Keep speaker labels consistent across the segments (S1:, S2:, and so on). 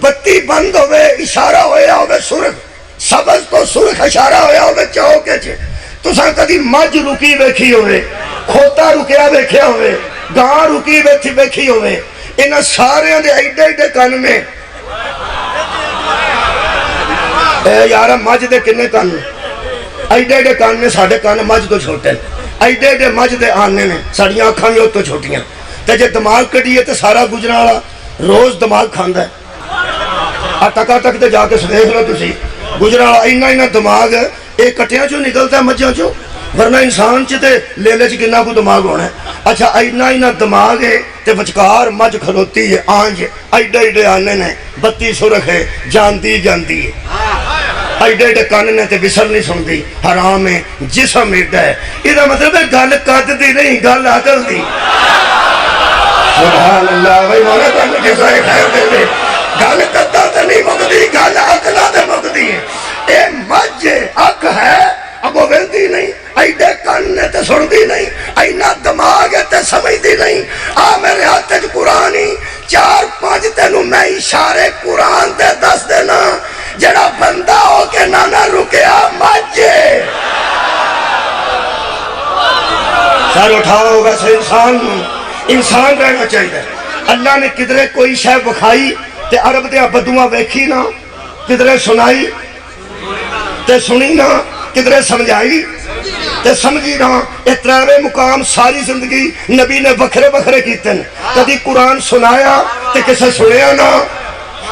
S1: بتی بند ہوئے اشارہ ہویا ہوئے سرخ سبز تو سرخ اشارہ ہویا ہوئے چوکے چھے تساں کدی مجھ رکی بیکھی ہوئے کھوتا رکیا بیکھیا ہوئے گاں رکی بیکھی ہوئے انہاں سارے دے ایڈے ایڈے کن میں اے یارہ مجھ دے کنے کن ایڈے ایڈے کن میں ساڑھے کن مجھ تو چھوٹے ایڈے ایڈے مجھ دے آنے میں ساڑھیاں آنکھاں میں تو چھوٹیاں تے جے دماغ کٹیے تے سارا گجرالا روز دماغ کھاندہ ہے ٹکا ٹک تے جا کے سدیکھ لو تسی گجرالا اینا دماغ ایک کٹیاں چو نکلتا ہے مجھاں چو ورنہ انسان چتے لے لے چکنہ کو دماغ ہونا ہے اچھا اینا دماغ ہے تے بچکار مجھ کھلوتی ہے آنج ایڈے ایڈے آنے نے بتی سرخ ہے جانتی ہے ایڈے ایڈے کاننے تے بسر نہیں سن دی حرام ہے جسم ایڈا ہے یہ مطلب ہے گل قد دی نہیں گل عقل دی سبحان اللہ بھائی مولا تانو جزائے خیر دے دے گل قدہ تے نہیں مقدی گل عقلہ تے مقدی ہے اے مجھ اک ہے اب وہ ویندی نہیں ایڈے کاننے تے سن دی نہیں اینا دماغ تے سمجھ دی نہیں آ میرے ہاتھ جو قرآنی 4-5 تینوں میں اشارے قرآن دے دس دینا جڑا بندہ ہو کے نانا رکیا مجھے سر اٹھاؤ ہوگا سے انسان رہنا چاہیے اللہ نے کدرے کوئی شے بکھائی تے عرب دے بدوہ ویکھی نا کدرے سنائی تے سنی نا کدرے سمجھائی تے سمجھی نا اترارے مقام ساری زندگی نبی نے بکھرے کیتے ہیں کدی قرآن سنایا تے کسے سنیا نا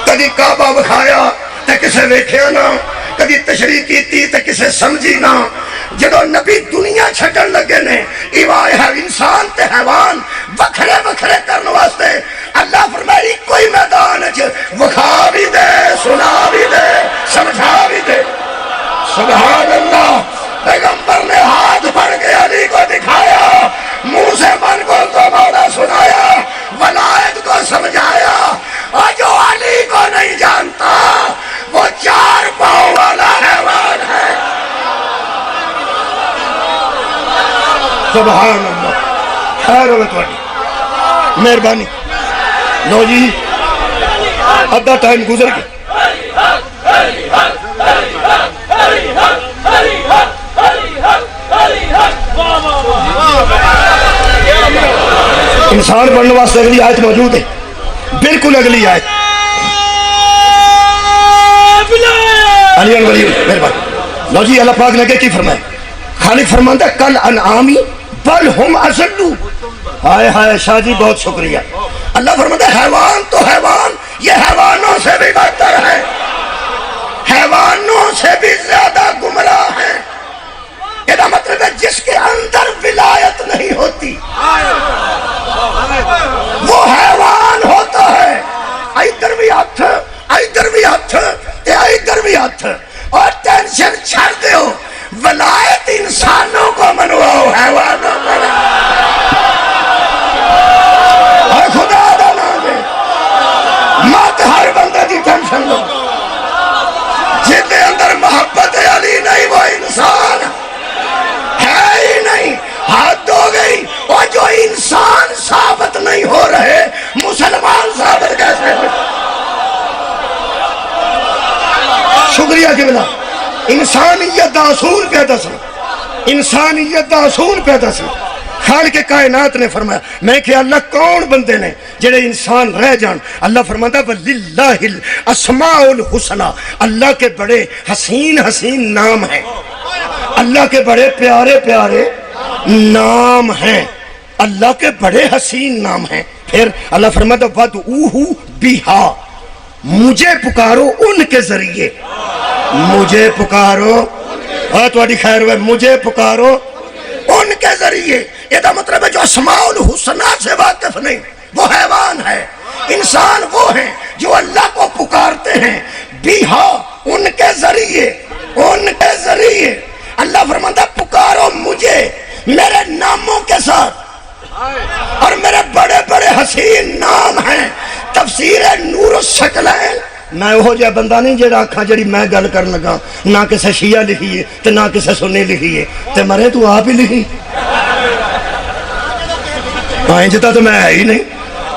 S1: کدی کعبہ بکھایا تے کسے ویکھیا نا کدی تشریح کیتی تے کسے سمجھی نا جدو نبی دنیا چھٹن لگے نے ایوائے ہے انسان تے حیوان بکھرے کرنے واسطے اللہ فرمائی کوئی میدان ہے وکھا بھی دے سنا بھی دے سمجھا بھی دے سبحان اللہ پیغمبر نے ہاتھ پڑھ کے علی کو دکھایا منہ سے من کو تو مولا سنایا ولایت کو سمجھایا اور جو علی کو نہیں جانتا وہ 4 پاؤں والا حیوان ہے سبحان اللہ خیر ہوئے تھوڑی مہربانی لو جی ادھا ٹائم گزر گیا انسان بننے واسطے اگلی آیت موجود ہے بالکل اگلی آیت علی ولی مہربانی لو جی اللہ پاک نے کیا فرمایا خالق فرماتا ہے کل انعامی بل ہم اشد ہائے ہائے شاہ جی بہت شکریہ اللہ فرماتا ہے حیوان تو حیوان یہ حیوانوں سے بھی بہتر ہے حیوانوں سے بھی زیادہ گمراہ ہے یہ مطلب ہے جس کے اندر ولایت نہیں ہوتی وہ حیوان ہوتا ہے ادھر بھی ہاتھ ادھر بھی ہاتھ اور ٹینشن چھڑ دیو ولایت انسانوں کو منواؤ حیوانوں کو اور خدا دا نام دے مت ہر بندے کی ٹینشن لو جن کے اندر محبت علی نہیں وہ انسان ہے ہی نہیں حد ہو گئی اور جو انسان ثابت نہیں ہو رہے مسلمان ثابت کیسے ہو شکریہ کے بلا انسانیت دا اصول پیدا سن انسانیت دا اصول پیدا سن خالق کائنات نے فرمایا میں کہ اللہ کون بندے نے جڑے انسان رہ جان اللہ فرماتا وَلِلَّهِ الْأَسْمَاءُ الْحُسْنَى اللہ کے بڑے حسین نام ہیں اللہ کے بڑے پیارے نام ہیں اللہ کے بڑے حسین نام ہیں پھر اللہ فرماتا وَدْعُوهُ بِهَا مجھے پکارو ان کے ذریعے مجھے پکارو اور تمہاری خیر ہوئے مجھے پکارو ان کے ذریعے یہ دا مطلب ہے جو اسماء الحسنہ سے واقف نہیں وہ حیوان ہے انسان وہ ہیں جو اللہ کو پکارتے ہیں بیہا ان کے ذریعے اللہ فرماتا پکارو مجھے میرے ناموں کے ساتھ اور میرے بڑے حسین نام ہیں تفسیر نور الشکلین میں وہ جا بندہ نہیں جڑا آکھاں جڑی میں گل کر لگا نہ کسے شیعہ لکھی ہے تے نہ کسے سنی لکھی ہے تے مرے تو آپ ہی لکھی جتا تو میں ہے ہی نہیں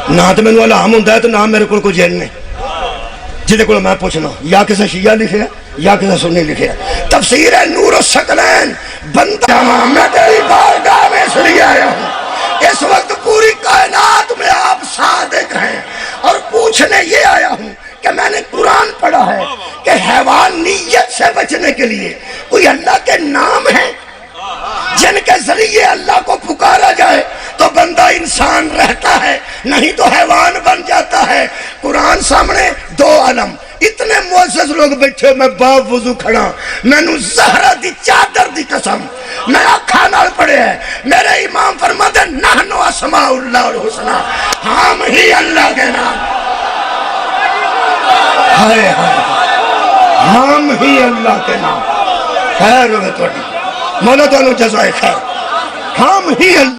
S1: نہ تو میں نے علام ہوں ہے تو نہ میرے کو جن نے جہدے کو میں پوچھنا یا کسے شیعہ لکھے یا کسے سنی لکھے تفسیر نور الثقلین بندہ میں تیری بارگاہ میں اس لیے آیا ہوں اس وقت پوری کائنات میں آپ صادق ہیں اور پوچھنے یہ آیا ہوں کہ میں نے قرآن پڑھا ہے کہ حیوانیت سے بچنے کے لیے کوئی اللہ کے نام ہیں جن کے ذریعے اللہ کو پکارا جائے تو بندہ انسان رہتا ہے نہیں تو حیوان بن جاتا ہے قرآن سامنے دو عالم اتنے معزز لوگ بیٹھے میں باپ وضو کھڑا میں نو زہرہ دی چادر دی قسم میں آنکھاں نال پڑھے ہیں میرے امام فرماتے نحنو اسماء اللہ الحسنی ہم ہی اللہ کے نام ہائے ہائے ہم ہی اللہ کے نام خیر ہوئے توڑی مولا تعالیٰ جزائے خیر ہم ہی اللہ